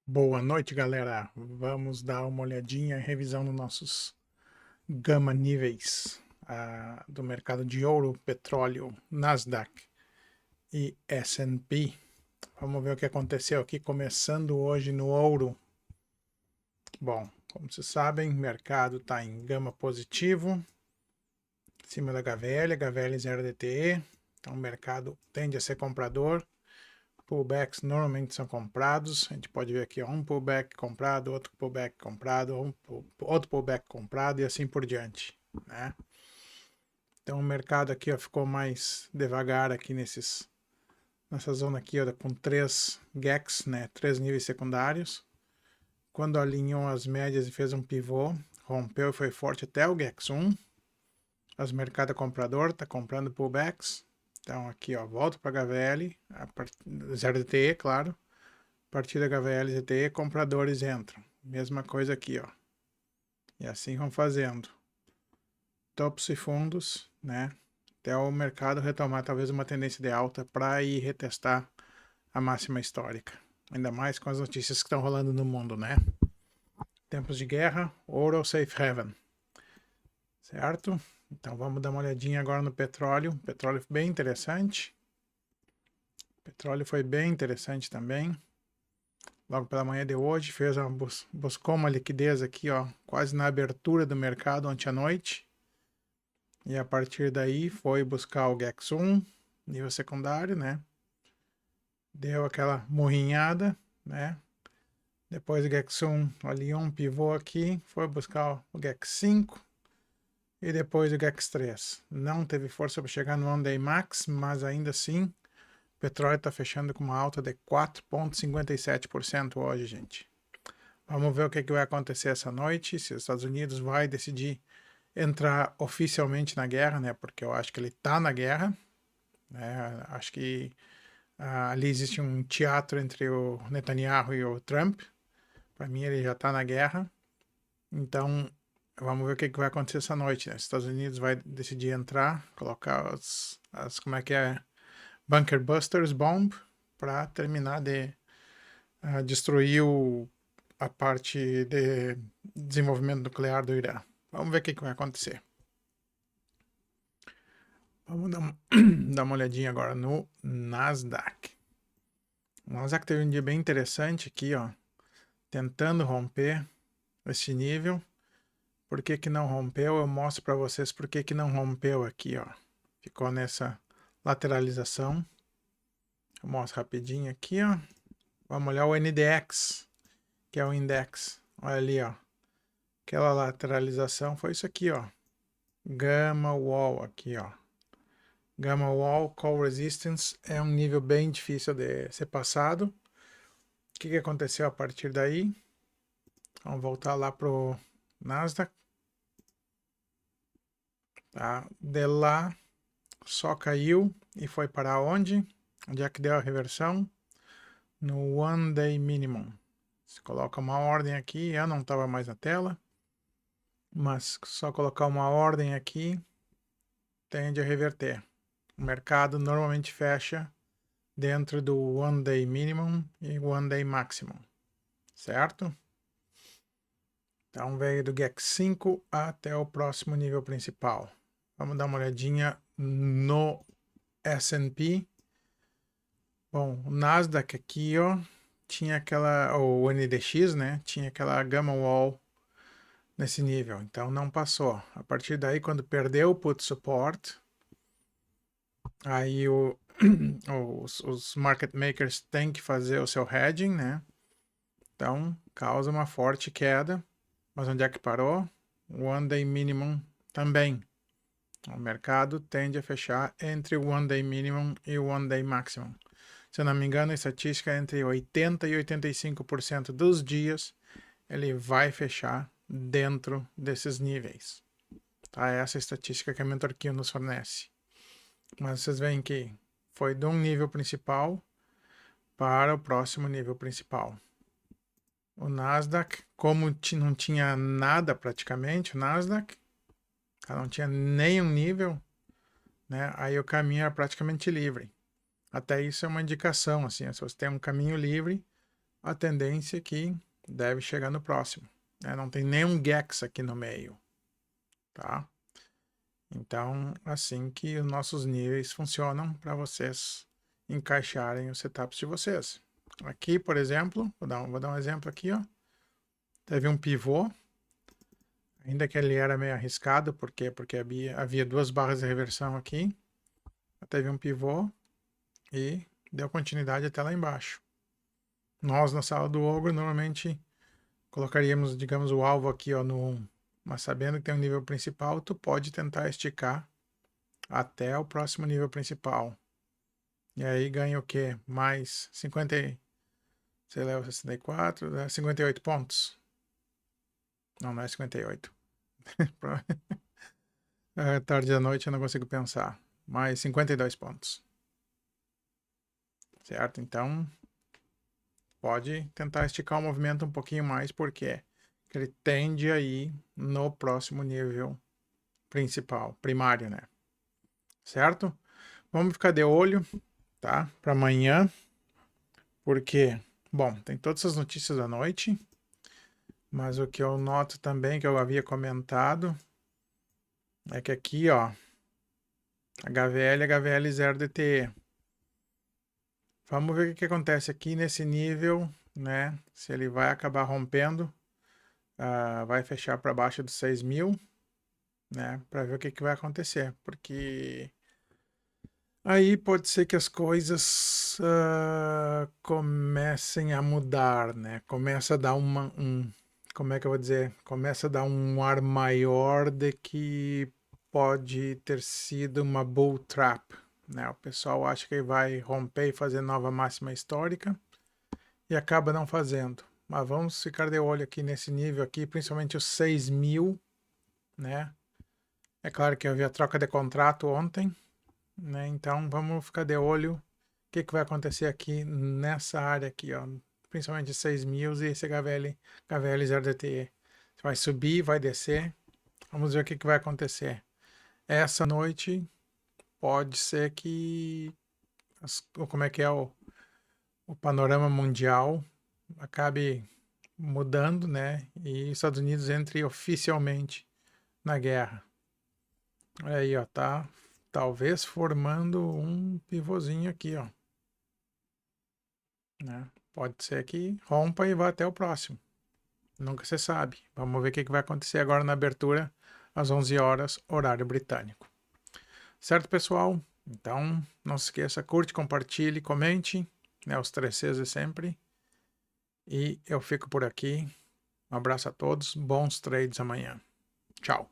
Boa noite, galera. Vamos dar uma olhadinha, revisão nos nossos gama níveis do mercado de ouro, petróleo, Nasdaq e S&P. Vamos ver o que aconteceu aqui, começando hoje no ouro. Bom, como vocês sabem, o mercado está em gama positivo, em cima da HVL 0 DTE. Então o mercado tende a ser comprador. Pullbacks normalmente são comprados. A gente pode ver aqui ó, um pullback comprado, outro pullback comprado, outro pullback comprado e assim por diante, né? Então o mercado aqui ó, ficou mais devagar aqui nessa zona aqui ó, com 3 GACs, né? 3 níveis secundários. Quando alinhou as médias e fez um pivô, rompeu e foi forte até o GACS 1. As mercado comprador está comprando pullbacks. Então aqui ó, volta para HVL, 0 DTE, claro. A partir da HVL ZTE, compradores entram. Mesma coisa aqui, ó. E assim vão fazendo. Topos e fundos, né? Até o mercado retomar talvez uma tendência de alta para ir retestar a máxima histórica. Ainda mais com as notícias que estão rolando no mundo, né? Tempos de guerra, ouro ou safe haven. Certo? Então vamos dar uma olhadinha agora no petróleo. Petróleo bem interessante. Petróleo foi bem interessante também. Logo pela manhã de hoje, buscou uma liquidez aqui, ó, quase na abertura do mercado ontem à noite. E a partir daí foi buscar o GEX 1, nível secundário, né? Deu aquela morrinhada, né? Depois do GEX 1, ali um pivô aqui, foi buscar o GEX 5 e depois o GEX 3. Não teve força para chegar no One Day Max, mas ainda assim, o petróleo está fechando com uma alta de 4,57% hoje, gente. Vamos ver o que vai acontecer essa noite, se os Estados Unidos vai decidir entrar oficialmente na guerra, né? Porque eu acho que ele está na guerra, né? Acho que ali existe um teatro entre o Netanyahu e o Trump. Para mim ele já está na guerra. Então vamos ver o que vai acontecer essa noite, né? Os Estados Unidos vai decidir entrar, colocar como é que é, Bunker Busters Bomb para terminar de destruir a parte de desenvolvimento nuclear do Irã. Vamos ver o que vai acontecer. Vamos dar uma olhadinha agora no Nasdaq. O Nasdaq teve um dia bem interessante aqui, ó, tentando romper esse nível. Por que que não rompeu? Eu mostro para vocês por que que não rompeu aqui, ó. Ficou nessa lateralização. Eu mostro rapidinho aqui, ó. Vamos olhar o NDX, que é o index. Olha ali, ó. Aquela lateralização foi isso aqui, ó. Gamma Wall aqui, ó. Gamma Wall Call Resistance é um nível bem difícil de ser passado. O que aconteceu a partir daí? Vamos voltar lá pro Nasdaq. Tá? De lá só caiu e foi para onde? Onde é que deu a reversão? No One Day Minimum. Você coloca uma ordem aqui, eu não estava mais na tela, mas só colocar uma ordem aqui tende a reverter. O mercado normalmente fecha dentro do One Day Minimum e One Day Maximum, certo? Então veio do GEX 5 até o próximo nível principal. Vamos dar uma olhadinha no S&P. Bom, o Nasdaq aqui, ó, tinha aquela, o NDX, né? Tinha aquela Gamma Wall nesse nível, então não passou. A partir daí, quando perdeu o put support, aí os market makers têm que fazer o seu hedging, né? Então causa uma forte queda. Mas onde é que parou? O One Day Minimum também. O mercado tende a fechar entre o One Day Minimum e o One Day Maximum. Se eu não me engano, a estatística é entre 80% e 85% dos dias ele vai fechar dentro desses níveis. Tá? Essa é a estatística que a Mentorquio nos fornece. Mas vocês veem que foi de um nível principal para o próximo nível principal. O Nasdaq, como não tinha nada praticamente, o Nasdaq não tinha nenhum nível, né? Aí o caminho era praticamente livre. Até isso é uma indicação, assim, se você tem um caminho livre, a tendência é que deve chegar no próximo, né? Não tem nenhum GEX aqui no meio, tá? Então, assim que os nossos níveis funcionam para vocês encaixarem os setups de vocês. Aqui, por exemplo, vou dar um exemplo aqui, ó. Teve um pivô, ainda que ele era meio arriscado, por quê? Porque havia duas barras de reversão aqui. Teve um pivô e deu continuidade até lá embaixo. Nós, na sala do ogro, normalmente colocaríamos, digamos, o alvo aqui, ó, no 1. Mas sabendo que tem um nível principal, tu pode tentar esticar até o próximo nível principal. E aí ganha o quê? Mais 50, sei lá, 64, 58 pontos. Não, não é 58. Tarde da noite eu não consigo pensar. Mais 52 pontos. Certo? Então, pode tentar esticar o movimento um pouquinho mais, porque ele tende a ir no próximo nível principal, primário, né? Certo? Vamos ficar de olho, tá? Para amanhã, porque, bom, tem todas as notícias da noite, mas o que eu noto também, que eu havia comentado, é que aqui, ó, HVL, HVL 0DTE. Vamos ver o que acontece aqui nesse nível, né? Se ele vai acabar rompendo, vai fechar para baixo dos 6.000, né? Para ver o que vai acontecer, porque aí pode ser que as coisas comecem a mudar, né? Começa a dar como é que eu vou dizer? Começa a dar um ar maior de que pode ter sido uma bull trap, né? O pessoal acha que vai romper e fazer nova máxima histórica e acaba não fazendo. Mas vamos ficar de olho aqui nesse nível aqui, principalmente os 6.000, né? É claro que havia troca de contrato ontem, né? Então vamos ficar de olho o que vai acontecer aqui nessa área aqui, ó, principalmente 6.000 e esse HVL 0DTE. Vai subir, vai descer. Vamos ver o que vai acontecer. Essa noite pode ser que como é que é o panorama mundial acabe mudando, né? E Estados Unidos entre oficialmente na guerra. Olha aí, ó, tá talvez formando um pivôzinho aqui, ó. Né? Pode ser que rompa e vá até o próximo. Nunca se sabe. Vamos ver o que vai acontecer agora na abertura às 11 horas, horário britânico. Certo, pessoal? Então, não se esqueça, curte, compartilhe, comente, né, os 3Cs de sempre. E eu fico por aqui. Um abraço a todos, bons trades amanhã. Tchau.